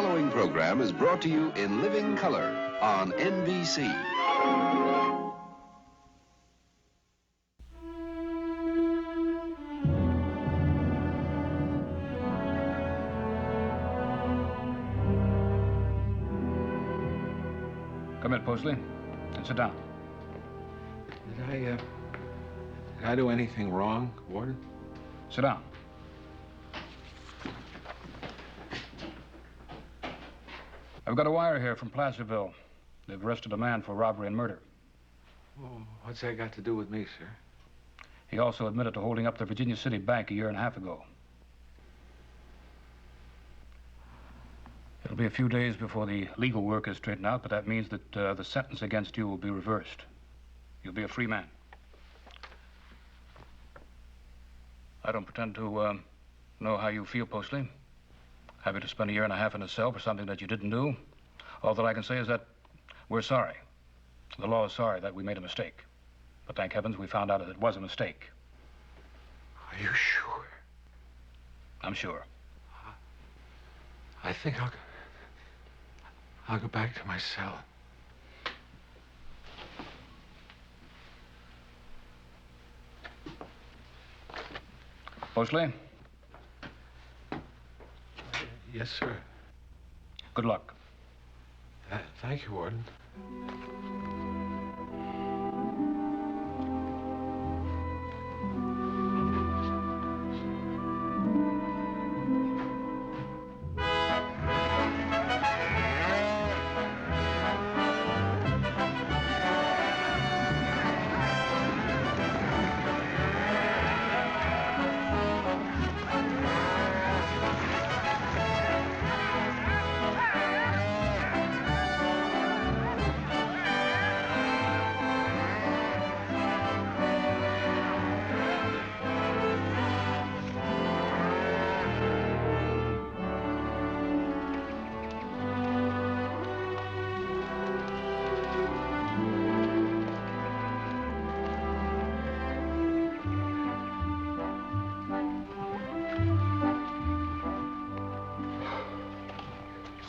following program is brought to you in living color on NBC. Come in, Posley, and sit down. Did I do anything wrong, Warden? Sit down. I've got a wire here from Placerville. They've arrested a man for robbery and murder. Oh, what's that got to do with me, sir? He also admitted to holding up the Virginia City Bank a year and a half ago. It'll be a few days before the legal work is straightened out, but that means that the sentence against you will be reversed. You'll be a free man. I don't pretend to know how you feel, Posley. Happy to spend a year and a half in a cell for something that you didn't do. All that I can say is that we're sorry. The law is sorry that we made a mistake. But thank heavens we found out that it was a mistake. Are you sure? I'm sure. I think I'll go back to my cell. Posley? Yes, sir. Good luck. Thank you, Warden.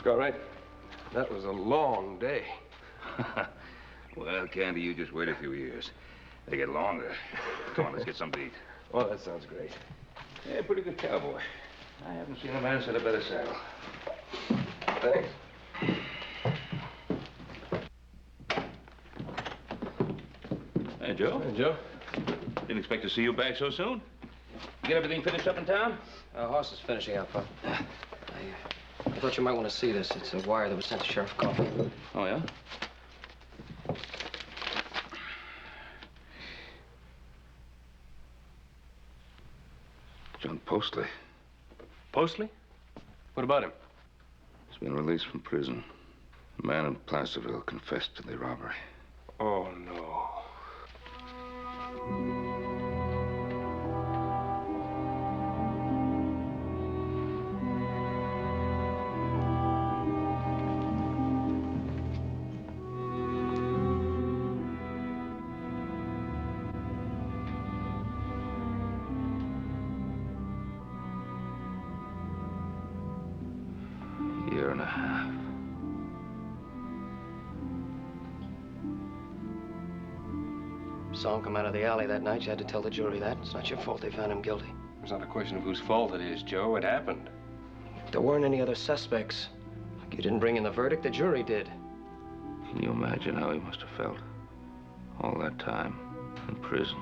All right. That was a long day. Well, Candy, you just wait a few years. They get longer. Come on, let's get something to eat. Well, that sounds great. Yeah, pretty good cowboy. I haven't seen a man set a better saddle. Thanks. Hey, Joe. Hey, Joe. Didn't expect to see you back so soon. You get everything finished up in town? Horse is finishing up, Pop. I thought you might want to see this. It's a wire that was sent to Sheriff Coffey. Oh, yeah? John Posley. Posley? What about him? He's been released from prison. A man in Placerville confessed to the robbery. Oh, no. Year and a half. Saw him come out of the alley that night. You had to tell the jury that. It's not your fault they found him guilty. It's not a question of whose fault it is, Joe. It happened. There weren't any other suspects. You didn't bring in the verdict, the jury did. Can you imagine how he must have felt? All that time in prison,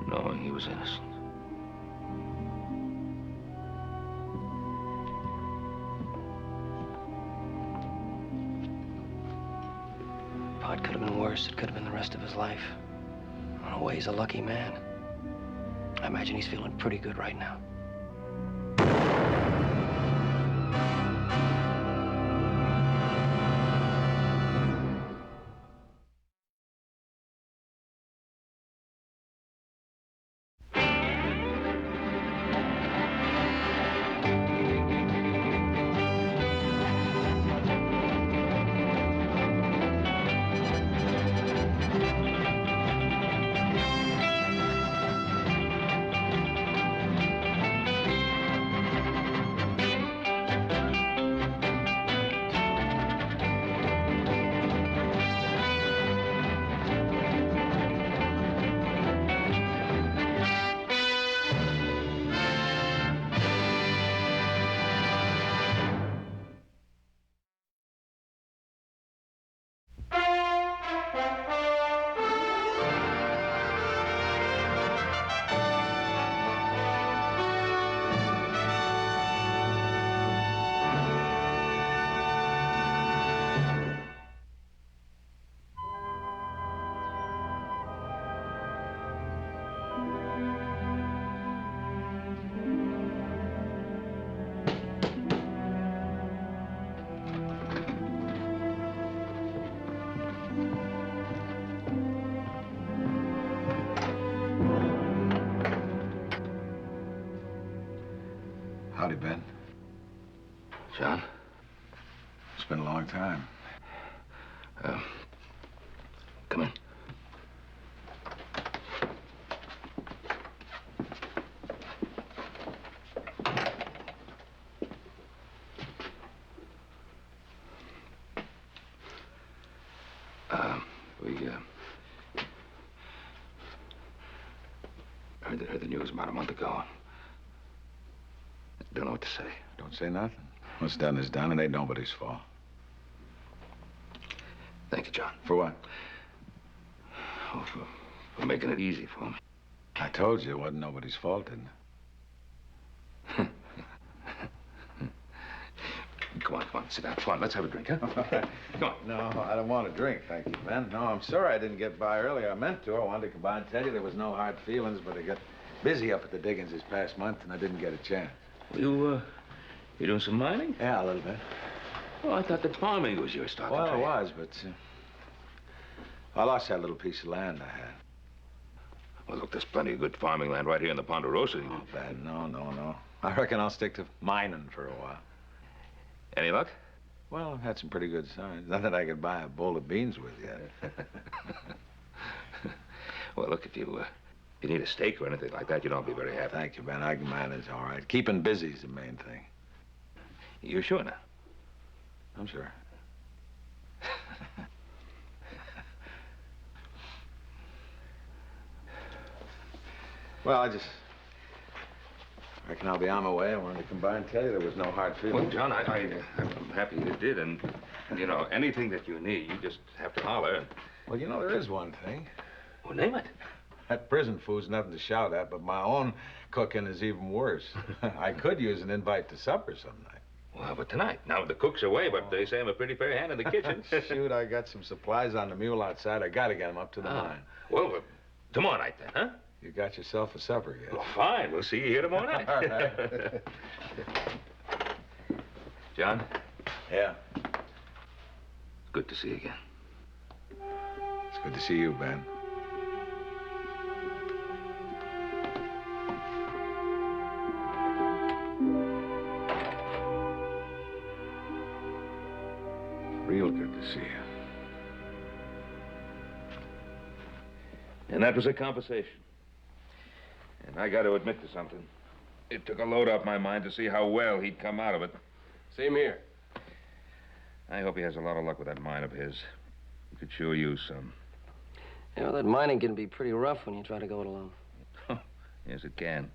knowing he was innocent. It could have been worse. It could have been the rest of his life. In a way, he's a lucky man. I imagine he's feeling pretty good right now. Howdy, Ben. John? It's been a long time. Come in. We heard the news about a month ago. Don't know what to say. Don't say nothing. What's done is done. It ain't nobody's fault. Thank you, John. For what? Oh, for making it easy for me. I told you it wasn't nobody's fault, didn't it? Come on, sit down. Come on, let's have a drink, huh? Come on. No, I don't want a drink, thank you, Ben. No, I'm sorry I didn't get by earlier. I meant to. I wanted to come by and tell you there was no hard feelings, but I got busy up at the diggings this past month, and I didn't get a chance. You doing some mining? Yeah, a little bit. Oh, I thought that farming was your stock. Well, it was, but I lost that little piece of land I had. Well, look, there's plenty of good farming land right here in the Ponderosa. Oh, Ben, no. I reckon I'll stick to mining for a while. Any luck? Well, I've had some pretty good signs. Not that I could buy a bowl of beans with yet. Well, look, if you need a steak or anything like that, you don't be very happy. Thank you, Ben. I can manage all right. Keeping busy's the main thing. You sure now? I'm sure. Well, I reckon I'll be on my way. I wanted to come by and tell you there was no hard feelings. Well, John, I'm happy you did, and, you know, anything that you need, you just have to holler. Well, you know, there is one thing. Well, name it. That prison food's nothing to shout at, but my own cooking is even worse. I could use an invite to supper some night. Well, how about tonight? Now, the cook's away, but they say I'm a pretty fair hand in the kitchen. Shoot, I got some supplies on the mule outside. I gotta get them up to the mine. Well, tomorrow night then, huh? You got yourself a supper yet? Well, fine. We'll see you here tomorrow night. All right. John? Yeah? Good to see you again. It's good to see you, Ben. Real good to see you. And that was a conversation. And I got to admit to something. It took a load off my mind to see how well he'd come out of it. Same here. I hope he has a lot of luck with that mine of his. He could sure use some. You know, that mining can be pretty rough when you try to go it alone. Yes, it can.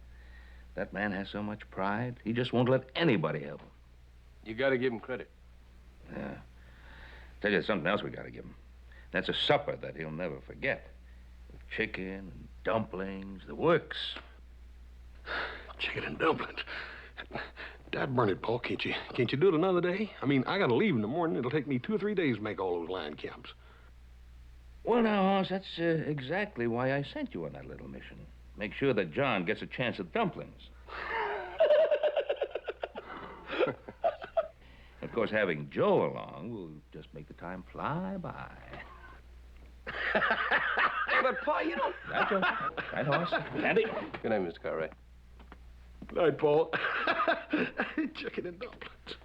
That man has so much pride, he just won't let anybody help him. You gotta give him credit. Yeah. Tell you something else we gotta give him. That's a supper that he'll never forget. With chicken and dumplings, the works. Chicken and dumplings. Dad burn it, Paul. Can't you do it another day? I mean, I gotta leave in the morning. It'll take me 2 or 3 days to make all those line camps. Well, now, Hoss, that's exactly why I sent you on that little mission. Make sure that John gets a chance at dumplings. Of course, having Joe along will just make the time fly by. But, Pa, you don't... That's right. Right, Hoss? Andy? Good night, Mr. Cartwright. Good night, Paul. Chicken and dumplings.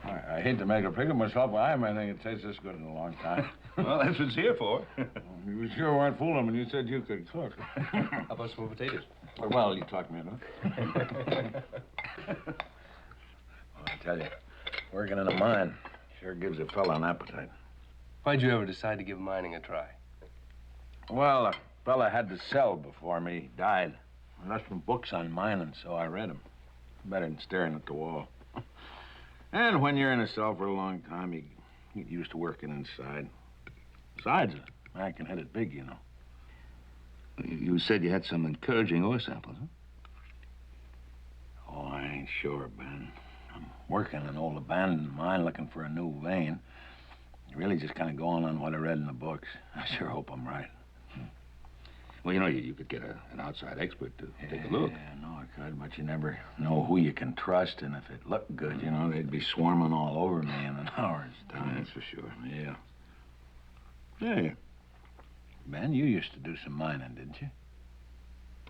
I hate to make a pig of myself, but I haven't anything that tastes this good in a long time. Well, that's what it's here for. You sure weren't fooling when you said you could cook. How about some potatoes? Well, you talked me into it. Well, I tell you, working in a mine sure gives a fella an appetite. Why'd you ever decide to give mining a try? Well, a fella had to sell before me. He died. I left some books on mining, so I read them. Better than staring at the wall. And when you're in a cell for a long time, you get used to working inside. Besides, a man can hit it big, you know. You said you had some encouraging ore samples, huh? Oh, I ain't sure, Ben. I'm working an old abandoned mine looking for a new vein. Really just kind of going on what I read in the books. I sure hope I'm right. Well, you could get an outside expert to take a look. Yeah, no, I could, but you never know who you can trust, and if it looked good, they'd be swarming all over me in an hour's time. That's for sure. Yeah. Hey, Ben, you used to do some mining, didn't you?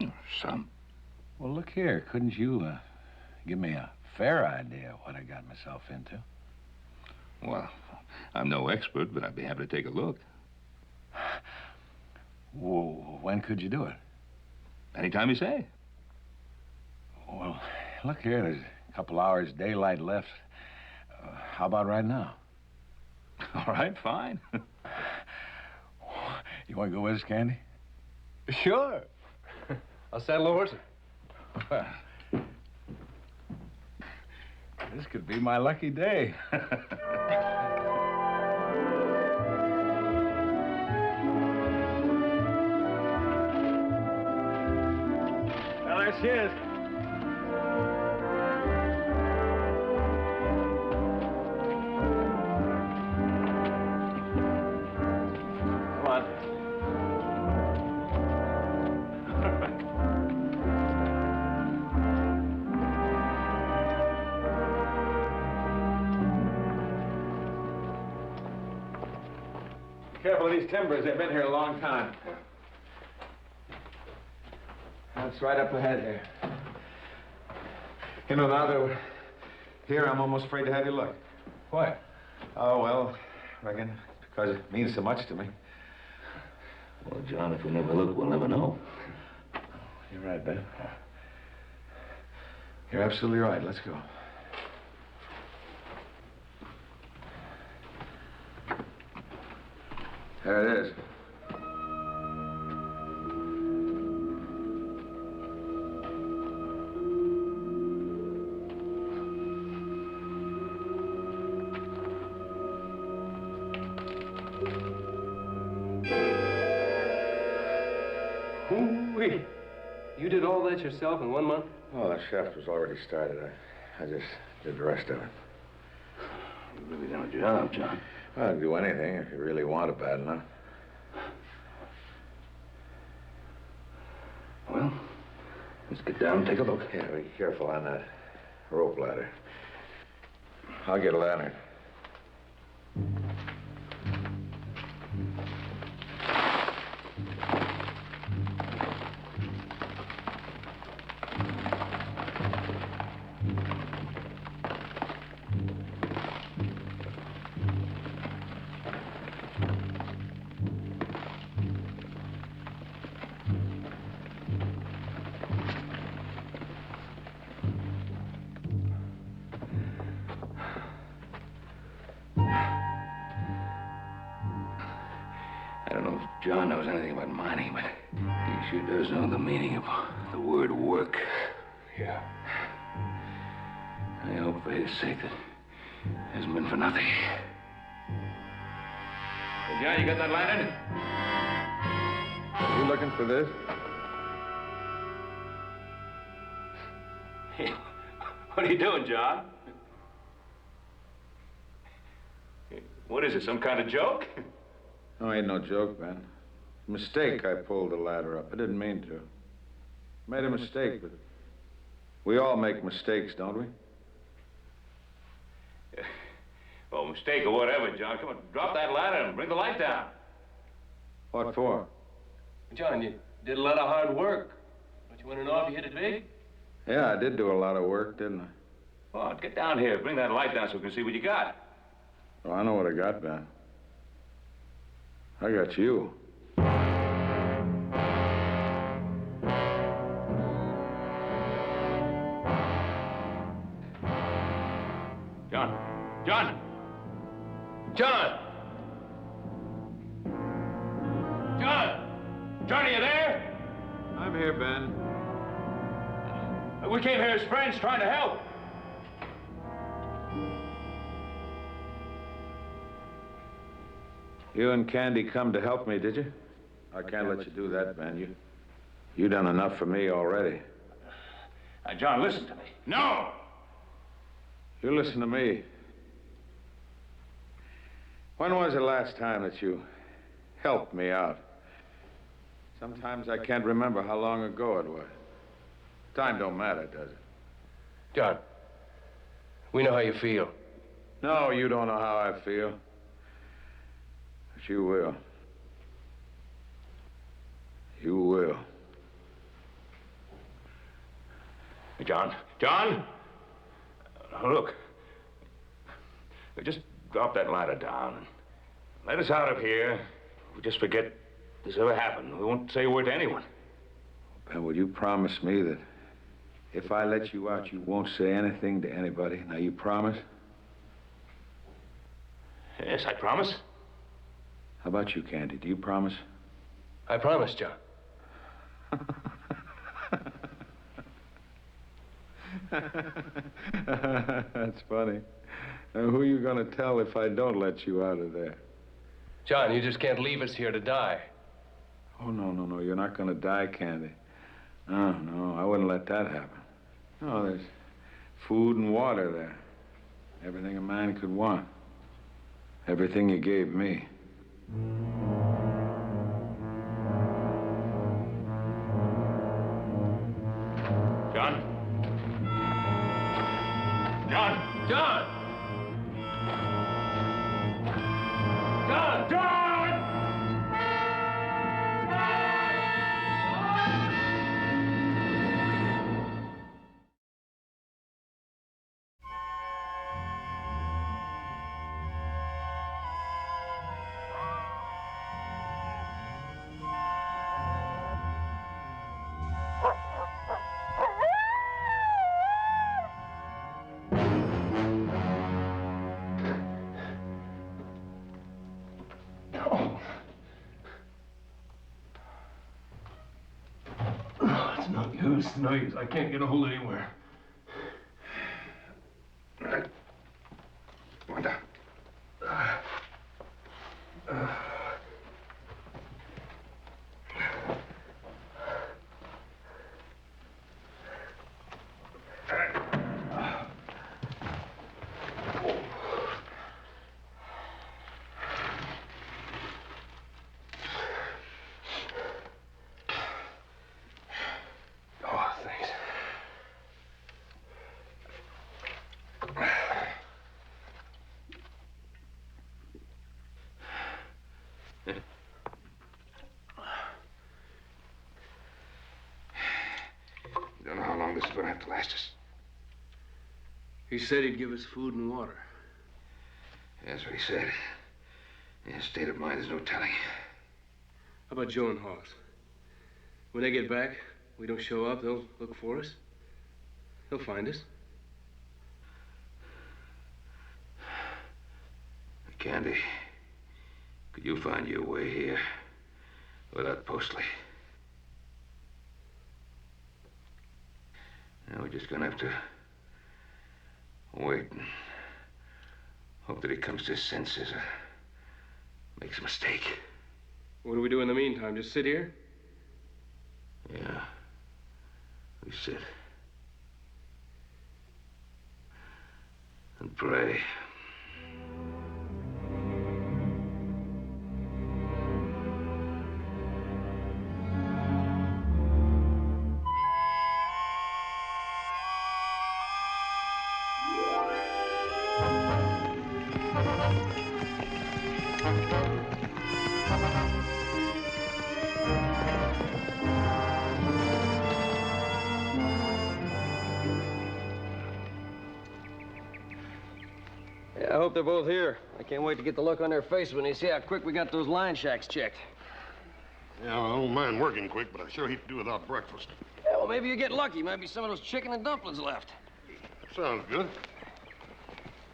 Oh, some. Well, look here. Couldn't you give me a fair idea of what I got myself into? Well, I'm no expert, but I'd be happy to take a look. Well, when could you do it? Anytime you say. Well, look here. There's a couple hours daylight left. How about right now? All right, fine. You want to go with us, Candy? Sure. I'll saddle the horses. Well, this could be my lucky day. Well, there she is. Come on. Careful of these timbers. They've been here a long time. That's right up ahead here. Now that we're here, I'm almost afraid to have you look. Why? Oh, well, I reckon because it means so much to me. Well, John, if we never look, we'll never know. You're right, Ben. You're absolutely right. Let's go. There it is. Hoo-wee. You did all that yourself in 1 month? Oh, the shaft was already started. I just did the rest of it. You've really done a job, John. I'd do anything if you really want it bad enough. Well, let's get down and take a look. Yeah, be careful on that rope ladder. I'll get a lantern. I don't know if John knows anything about mining, but he sure does know the meaning of the word work. Yeah. I hope for his sake that it hasn't been for nothing. Hey, John, you got that lantern? Are you looking for this? Hey, what are you doing, John? What is it, some kind of joke? No, ain't no joke, Ben. Mistake I pulled the ladder up. I didn't mean to. Made a mistake, but we all make mistakes, don't we? Well, mistake or whatever, John. Come on, drop that ladder and bring the light down. What for? John, you did a lot of hard work. Don't you want to know if you hit it big? Yeah, I did do a lot of work, didn't I? Come on, get down here. Bring that light down so we can see what you got. Oh, I know what I got, Ben. I got you. John! John! John! John! John, are you there? I'm here, Ben. We came here as friends trying to help. You and Candy come to help me, did you? I can't let you do that, Ben. You done enough for me already. Now, John, listen to me. No! You listen to me. When was the last time that you helped me out? Sometimes I can't remember how long ago it was. Time don't matter, does it? John, we know how you feel. No, you don't know how I feel. But you will. You will. Hey, John. John! Look. Just drop that ladder down and let us out of here. We just forget this ever happened. We won't say a word to anyone. Ben, will you promise me that if I let you out, you won't say anything to anybody? Now, you promise? Yes, I promise. How about you, Candy? Do you promise? I promise, John. That's funny. Now, who are you going to tell if I don't let you out of there? John, you just can't leave us here to die. Oh, no. You're not going to die, Candy. No, I wouldn't let that happen. No, there's food and water there. Everything a man could want. Everything you gave me. John? John! John! John! John! It's no use. It's no use. I can't get a hold anywhere. Wanda. Oh, thanks. We don't know how long this is going to have to last us. He said he'd give us food and water. That's what he said. His state of mind is no telling. How about Joe and Hoss? When they get back, we don't show up, they'll look for us. They'll find us. Candy, could you find your way here without Postley? Now we're just gonna have to wait and hope that he comes to his senses or makes a mistake. What do we do in the meantime? Just sit here? Yeah, we sit and pray. Yeah, I hope they're both here. I can't wait to get the look on their face when they see how quick we got those line shacks checked. Yeah, I don't mind working quick, but I sure hate to do without breakfast. Yeah, well, maybe you get lucky. Might be some of those chicken and dumplings left. Sounds good.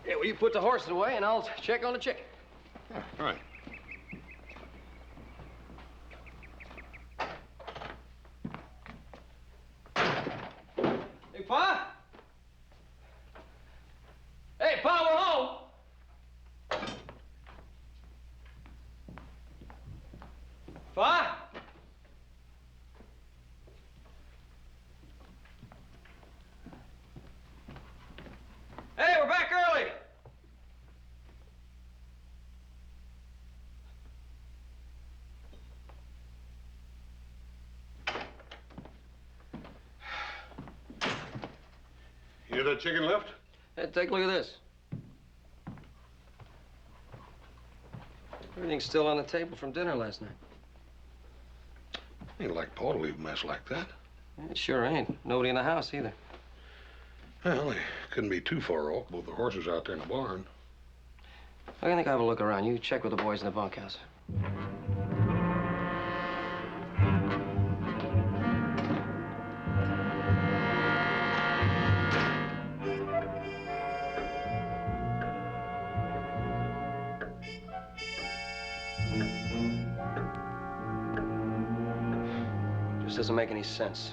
Yeah, well, you put the horses away, and I'll check on the chicken. Yeah, all right. Hey, Pa? Hey, Pa, we're home. Pa? Hey, we're back early. Any of that chicken left? Hey, take a look at this. Everything's still on the table from dinner last night. Ain't like Paul to leave a mess like that. It sure ain't. Nobody in the house either. Well, they couldn't be too far off. Both the horses out there in the barn. I think I'll have a look around. You check with the boys in the bunkhouse. Just doesn't make any sense.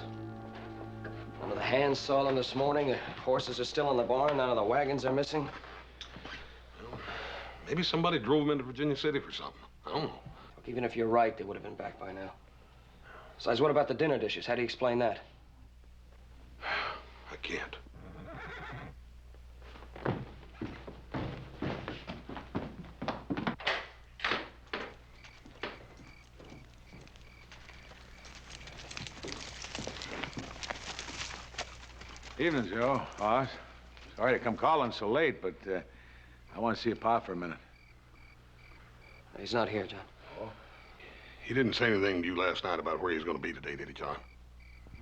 None of the hands saw them this morning. The horses are still in the barn. None of the wagons are missing. Maybe somebody drove them into Virginia City for something. I don't know. Look, even if you're right, they would have been back by now. Besides, what about the dinner dishes? How do you explain that? I can't. Evening, Joe. Oz. Sorry to come calling so late, but I want to see your Pa for a minute. He's not here, John. He didn't say anything to you last night about where he's going to be today, did he, John?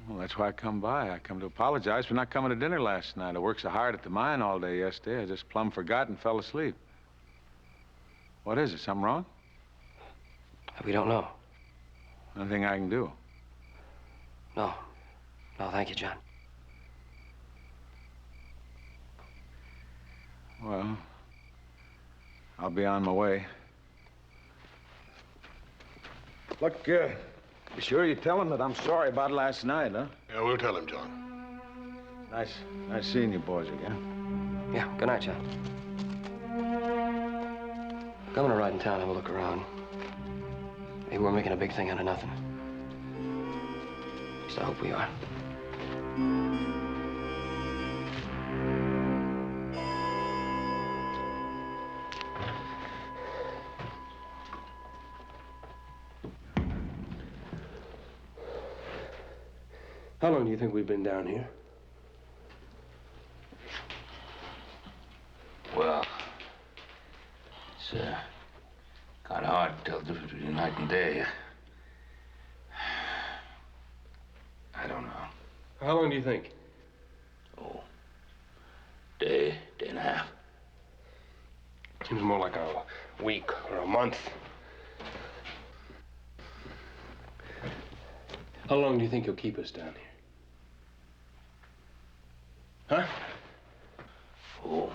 Well, that's why I come by. I come to apologize for not coming to dinner last night. I worked so hard at the mine all day yesterday, I just plumb forgot and fell asleep. What is it? Something wrong? We don't know. Nothing I can do. No. No, thank you, John. Well, I'll be on my way. Look, be sure you tell him that I'm sorry about last night, huh? Yeah, we'll tell him, John. Nice seeing you boys again. Yeah, good night, John. I'm gonna ride in town, have a look around. Maybe we're making a big thing out of nothing. At least I hope we are. How long do you think we've been down here? Well, it's kind of hard to tell the difference between night and day. I don't know. How long do you think? Oh, day and a half. Seems more like a week or a month. How long do you think you'll keep us down here? Huh? Oh,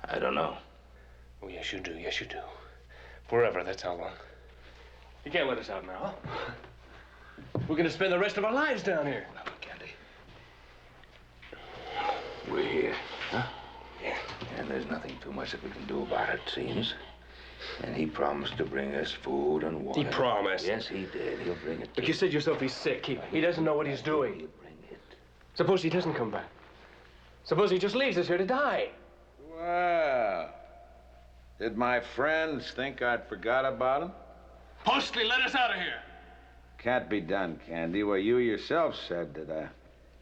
I don't know. Oh, yes, you do. Yes, you do. Forever, that's how long. You can't let us out now, huh? We're gonna spend the rest of our lives down here. Now, look, Candy. We're here, huh? Yeah. And there's nothing too much that we can do about it, seems. And he promised to bring us food and water. He promised? Yes, he did. He'll bring it. But you said yourself he's sick. He doesn't know what he's doing. He'll bring it. Suppose he doesn't come back. Suppose he just leaves us here to die. Well, did my friends think I'd forgot about them? Postley, let us out of here. Can't be done, Candy. Well, you yourself said that I've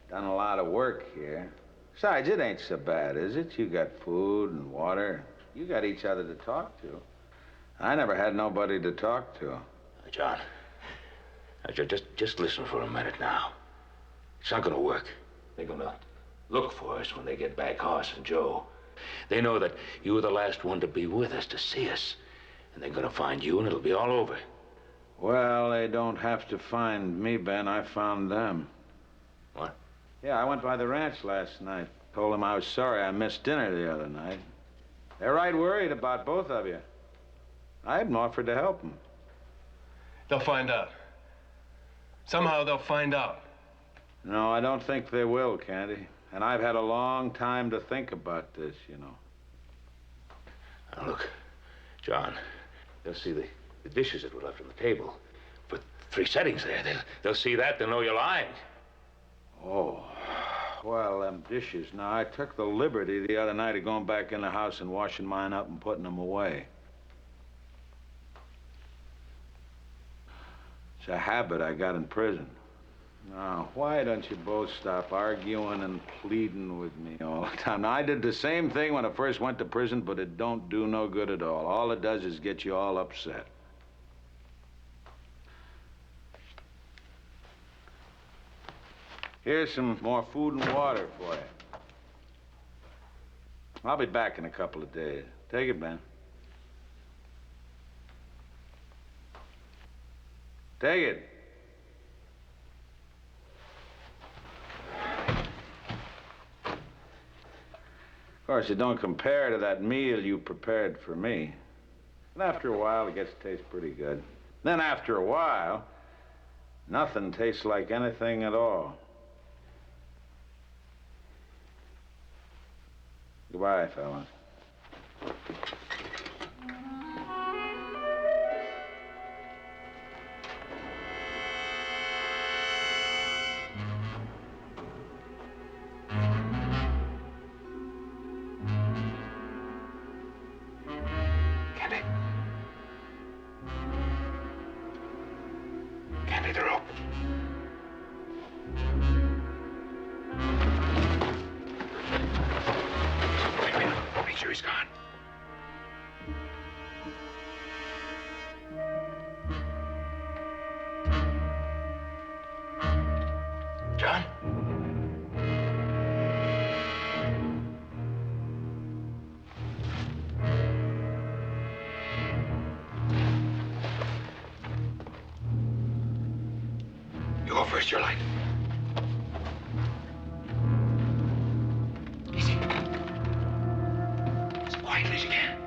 done a lot of work here. Besides, it ain't so bad, is it? You got food and water. You got each other to talk to. I never had nobody to talk to. John, just listen for a minute now. It's not gonna work. They're gonna look for us when they get back, Hoss and Joe. They know that you were the last one to be with us, to see us. And they're gonna find you and it'll be all over. Well, they don't have to find me, Ben. I found them. What? Yeah, I went by the ranch last night. Told them I was sorry I missed dinner the other night. They're right worried about both of you. I even offered to help them. They'll find out. Somehow they'll find out. No, I don't think they will, Candy. And I've had a long time to think about this, you know. Now, look, John, they'll see the dishes that were left on the table. Put 3 settings there. They'll see that. They'll know you're lying. Oh, well, them dishes. Now, I took the liberty the other night of going back in the house and washing mine up and putting them away. It's a habit I got in prison. Now, why don't you both stop arguing and pleading with me all the time? Now, I did the same thing when I first went to prison, but it don't do no good at all. All it does is get you all upset. Here's some more food and water for you. I'll be back in a couple of days. Take it, Ben. Take it. Of course, it don't compare to that meal you prepared for me. And after a while, it gets to taste pretty good. Then after a while, nothing tastes like anything at all. Goodbye, fellas. Candy. Candy, they're up. Wait. Make sure he's gone. John? You go first, your light. Easy. As quietly as you can.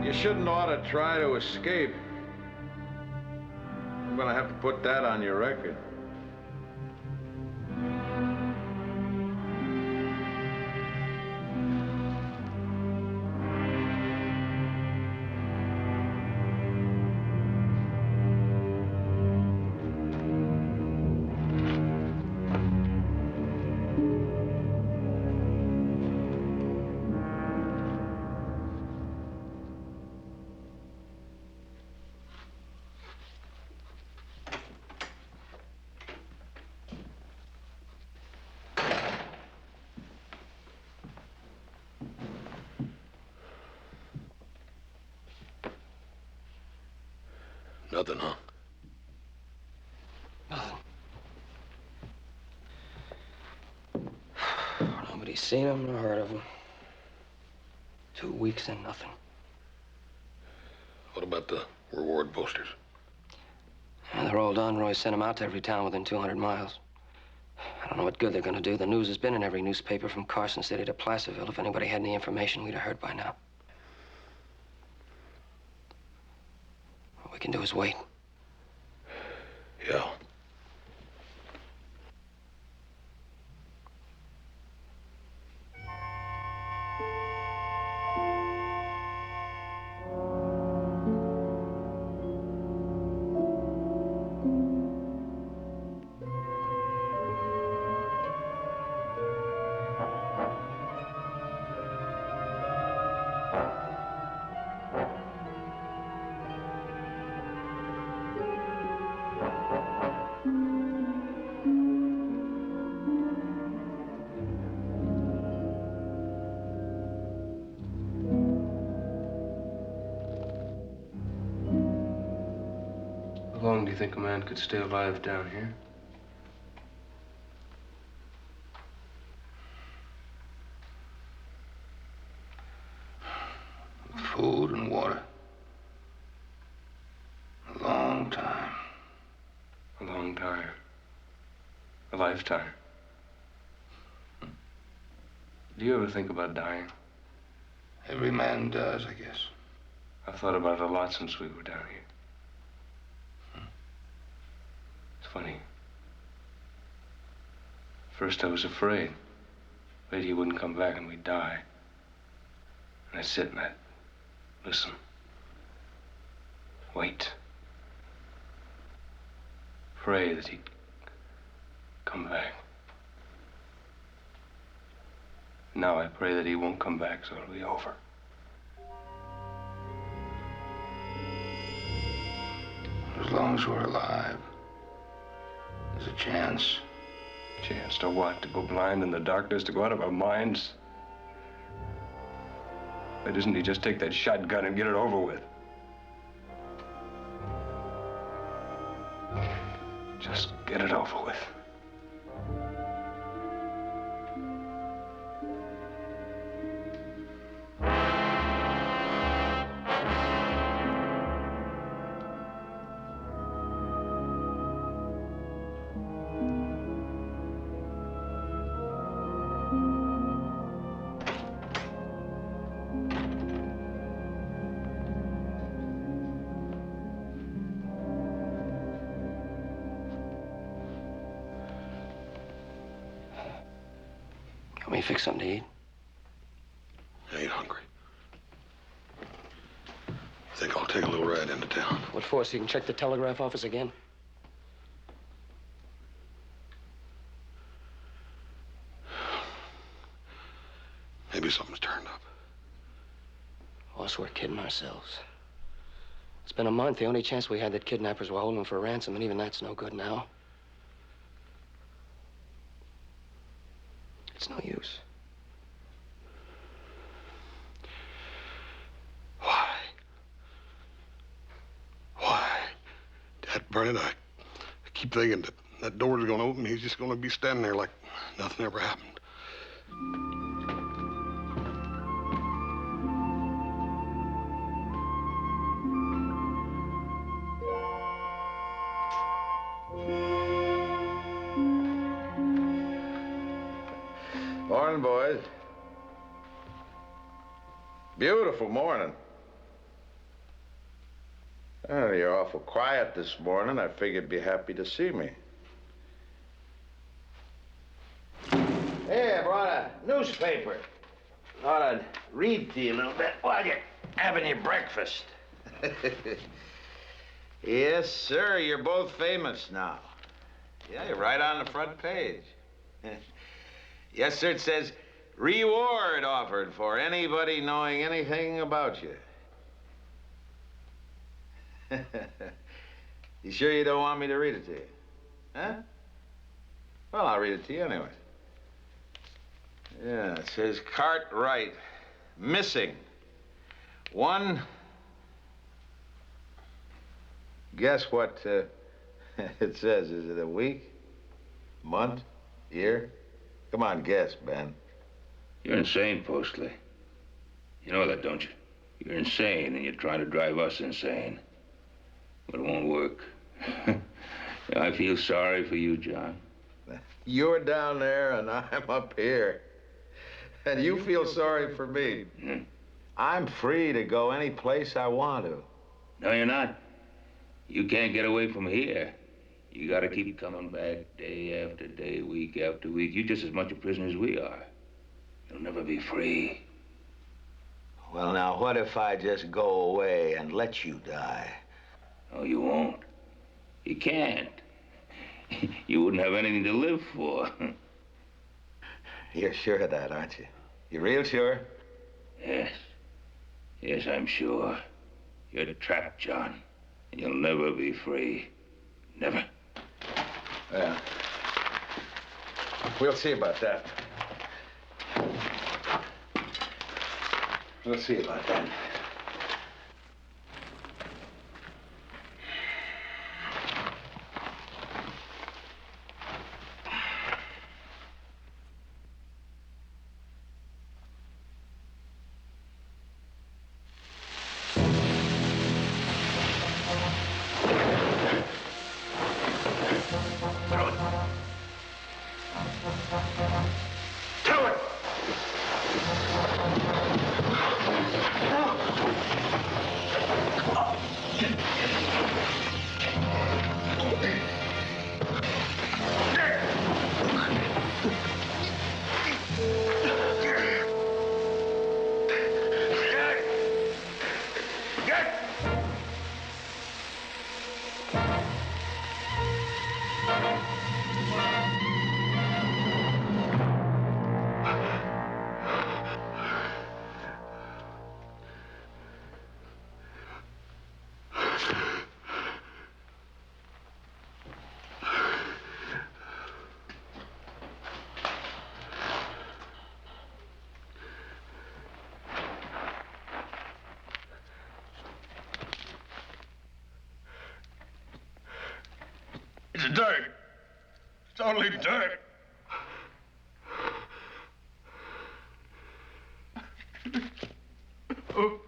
You shouldn't ought to try to escape. I'm gonna have to put that on your record. Nothing, huh? Nothing. Nobody's seen him nor heard of him. 2 weeks and nothing. What about the reward posters? And they're all done. Roy sent them out to every town within 200 miles. I don't know what good they're gonna do. The news has been in every newspaper from Carson City to Placerville. If anybody had any information, we'd have heard by now. All we can do is wait. Yeah. How long do you think a man could stay alive down here? Food and water. A long time. A long time. A lifetime. Do you ever think about dying? Every man does, I guess. I've thought about it a lot since we were down here. It's funny. First I was afraid. Afraid he wouldn't come back and we'd die. And I'd sit and I'd listen. Wait. Pray that he'd come back. Now I pray that he won't come back, so it'll be over. As long as we're alive, there's a chance. Chance to what? To go blind in the darkness? To go out of our minds? Why doesn't he just take that shotgun and get it over with? Just get it over with. Can we fix something to eat? I ain't hungry. I think I'll take a little ride into town. What for? So you can check the telegraph office again? Maybe something's turned up. Oh, so we're kidding ourselves. It's been a month. The only chance we had that kidnappers were holding for ransom, and even that's no good now. It's no use. Why? Dad, Bernard, I keep thinking that that door's gonna open. He's just gonna be standing there like nothing ever happened. Morning, boys. Beautiful morning. Oh, you're awful quiet this morning. I figured you'd be happy to see me. Hey, I brought a newspaper. Thought I'd read to you a little bit while you're having your breakfast. Yes, sir, you're both famous now. Yeah, you're right on the front page. Yes, sir, it says, reward offered for anybody knowing anything about you. You sure you don't want me to read it to you? Huh? Well, I'll read it to you anyway. Yeah, it says, Cartwright, missing. One... Guess what it says? Is it a week? Month? Year? Come on, guess, Ben. You're insane, Postley. You know that, don't you? You're insane, and you're trying to drive us insane. But it won't work. I feel sorry for you, John. You're down there, and I'm up here. And you feel sorry for me. Mm. I'm free to go any place I want to. No, you're not. You can't get away from here. You gotta keep coming back day after day, week after week. You're just as much a prisoner as we are. You'll never be free. Well, now, what if I just go away and let you die? No, you won't. You can't. You wouldn't have anything to live for. You're sure of that, aren't you? You real sure? Yes. Yes, I'm sure. You're trapped, John. And you'll never be free. Never. Yeah. We'll see about that. We'll see about that. It's dirt. It's only dirt. Oh.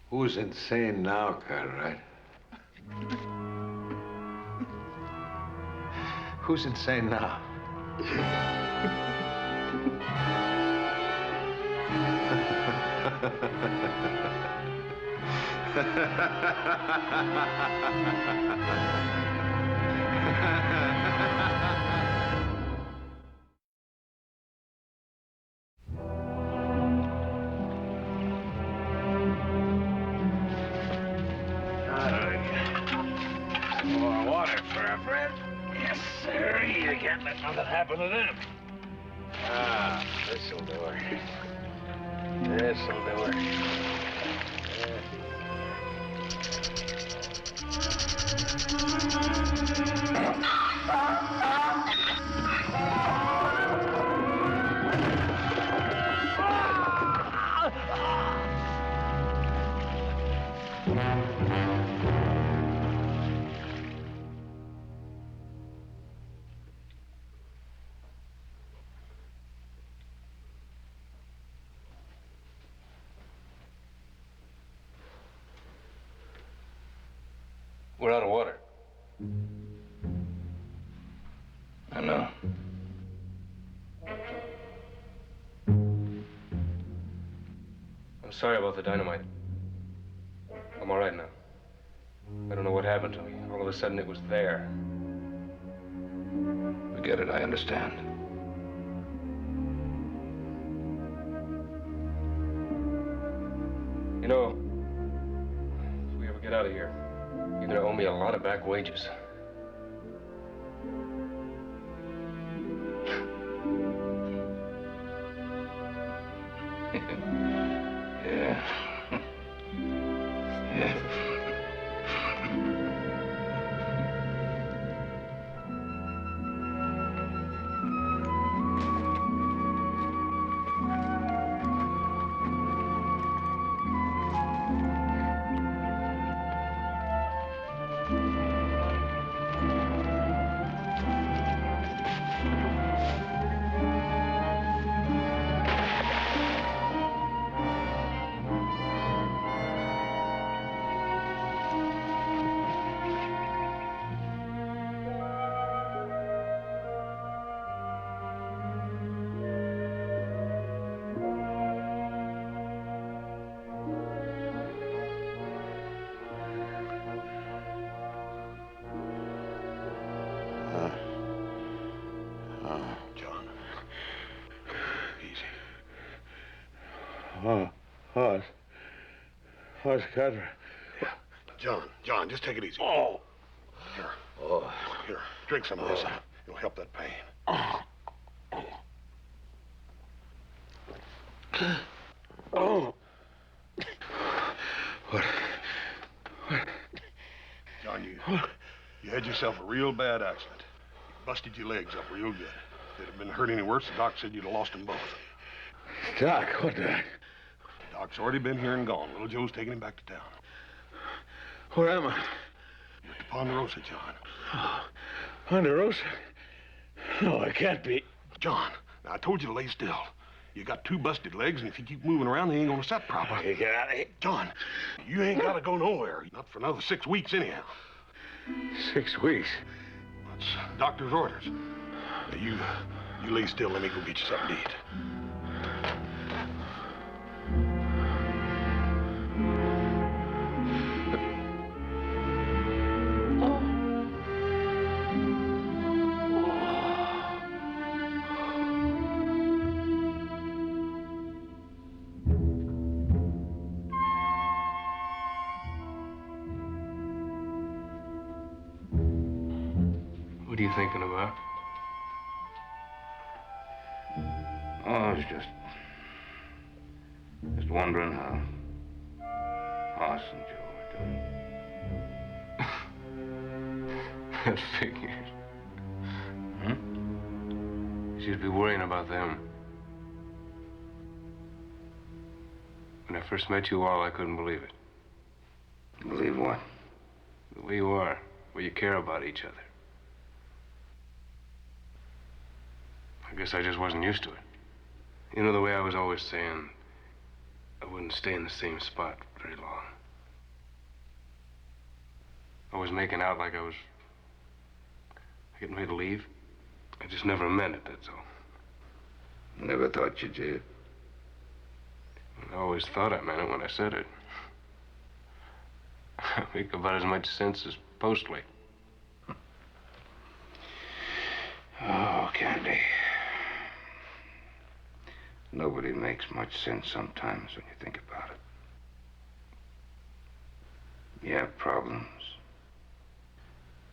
Who's insane now, Cartwright? Who's insane now? More water for our friend? Yes, sir. You can't let nothing happen to them. Ah, this'll do her. This'll do her. We're out of water. I know. I'm sorry about the dynamite. I'm all right now. I don't know what happened to me. All of a sudden, it was there. Forget it, I understand. You know, if we ever get out of here, you're gonna owe me a lot of back wages. Yeah. Yeah. John. Easy. Horse Cartwright. John, just take it easy. Oh. Here. Oh. Here, drink some of this. It'll help that pain. Oh. What? John, you had yourself a real bad accident. You busted your legs up real good. If they'd have been hurt any worse, the doc said you'd have lost them both. Doc, what the... Doc's already been here and gone. Little Joe's taking him back to town. Where am I? You're at the Ponderosa, John. Oh, Ponderosa? No, I can't be. John, now I told you to lay still. You got two busted legs, and if you keep moving around, they ain't gonna set proper. Hey, get out of here. John, you ain't gotta go nowhere. Not for another 6 weeks, anyhow. 6 weeks? That's doctor's orders. Now, you lay still. Let me go get you something to eat. What are you thinking about? Oh, I was just wondering how Hoss and Joe are doing. That figures. You should be worrying about them. When I first met you all, I couldn't believe it. Believe what? The way you are, where you care about each other. I guess I just wasn't used to it. You know, the way I was always saying I wouldn't stay in the same spot very long. Always making out like I was getting ready to leave. I just never meant it, that's all. Never thought you did. I always thought I meant it when I said it. I make about as much sense as Postley. Oh, Candy. Nobody makes much sense sometimes when you think about it. You have problems.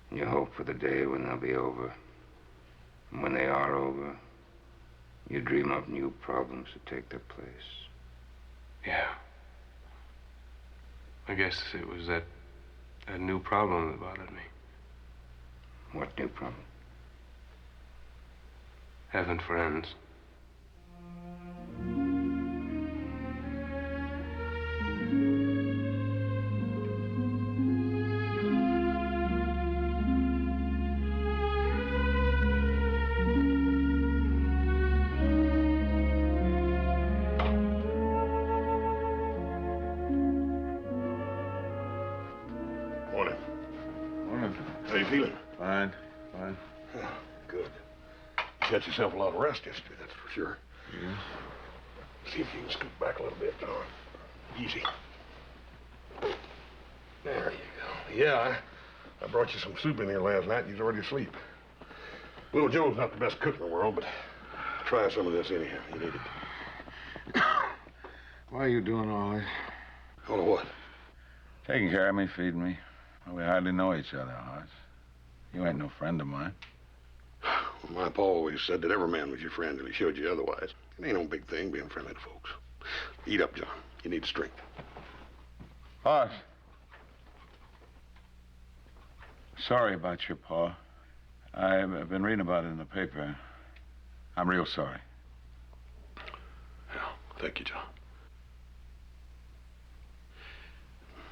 And you hope for the day when they'll be over. And when they are over, you dream up new problems to take their place. Yeah. I guess it was that new problem that bothered me. What new problem? Having friends. Morning. Morning. How you feeling? Fine, fine. Good. You got yourself a lot of rest yesterday, that's for sure. Yeah. See if you can scoot back a little bit, John. Easy. There you go. Yeah, I brought you some soup in here last night and you was already asleep. Little Joe's not the best cook in the world, but try some of this anyhow. You need it. Why are you doing all this? Hold on, what? Taking care of me, feeding me. Well, we hardly know each other, Horace. You ain't no friend of mine. Well, my pa always said that every man was your friend till he showed you otherwise. It ain't no big thing being friendly to folks. Eat up, John. You need strength. Horace. Sorry about your pa. I've been reading about it in the paper. I'm real sorry. Yeah, thank you, John.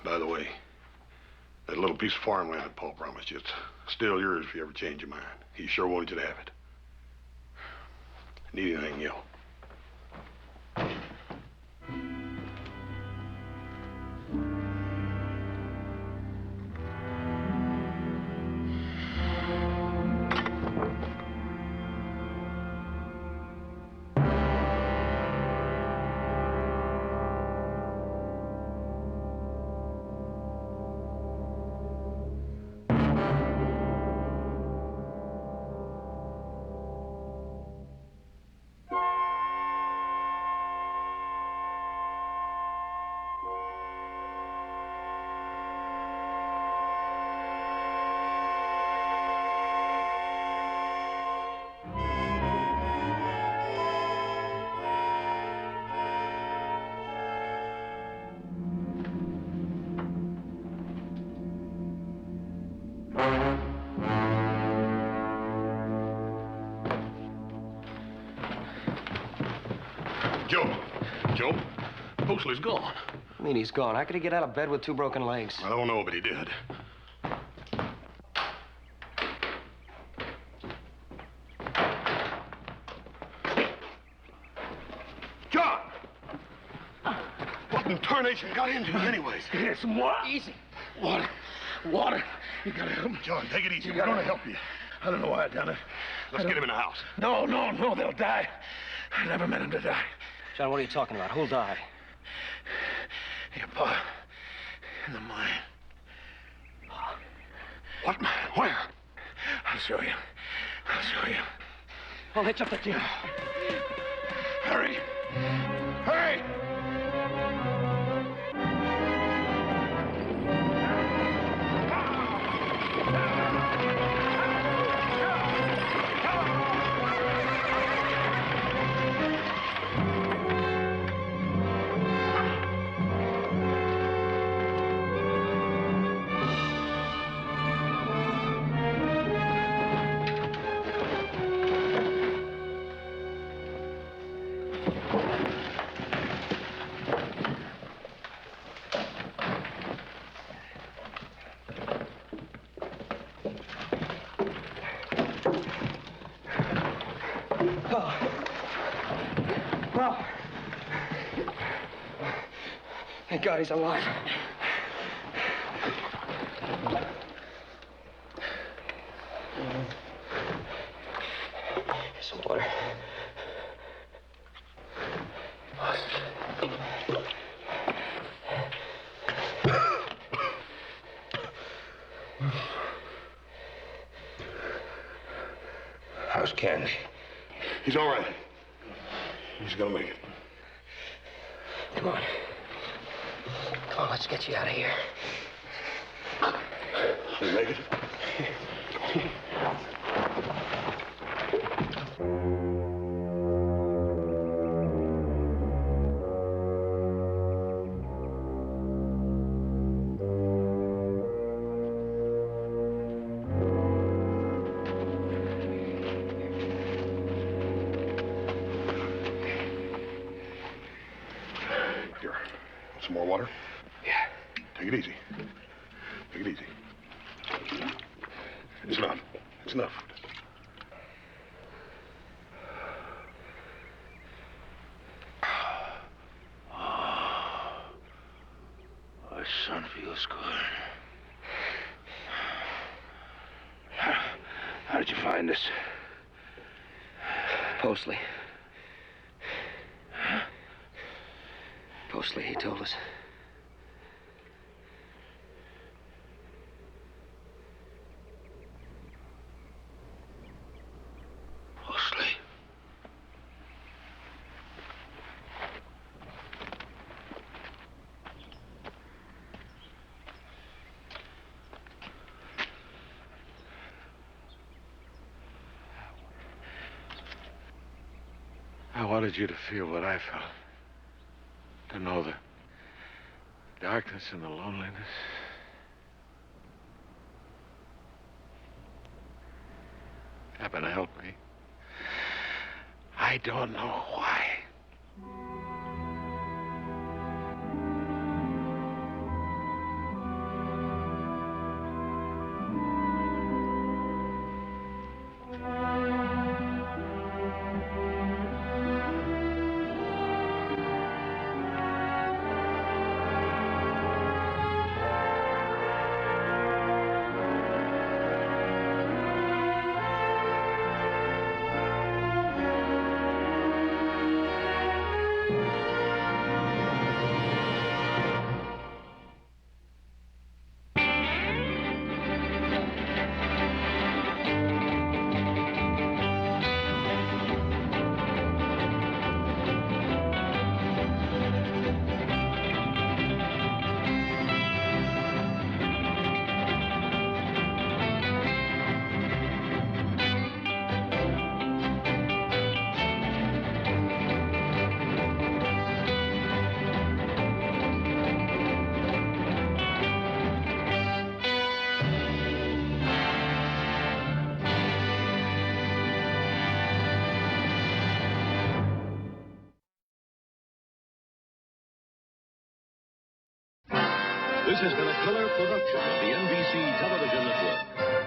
By the way, that little piece of farmland Paul promised you, it's still yours if you ever change your mind. He sure wanted you to have it. Need anything, yell. Joe, Postley's gone. I mean, he's gone. How could he get out of bed with 2 broken legs? I don't know, but he did. John! What in tarnation got into you anyways? Get some water. Easy. Water. Water. You gotta help me. John, take it easy. We're gonna help you. I don't know why I done it. Let's get him in the house. No, they'll die. I never meant them to die. John, what are you talking about? Who'll die? Your pa. In the mine. What man? Where? I'll show you. I'll show you. Well, hitch up the team. Hurry. Hurry! Oh. Thank God he's alive. Here's some water. How's Candy? He's all right. He's gonna make it. Come on. Come on, let's get you out of here. He'll make it. Here. Want some more water? Yeah. Take it easy. Take it easy. It's enough. It's enough. My son feels good. How did you find us? Postley. Postley, he told us. Mostly. I wanted you to feel what I felt. To know the darkness and the loneliness. Happen to help me. I don't know why. This has been a color production of the NBC Television Network.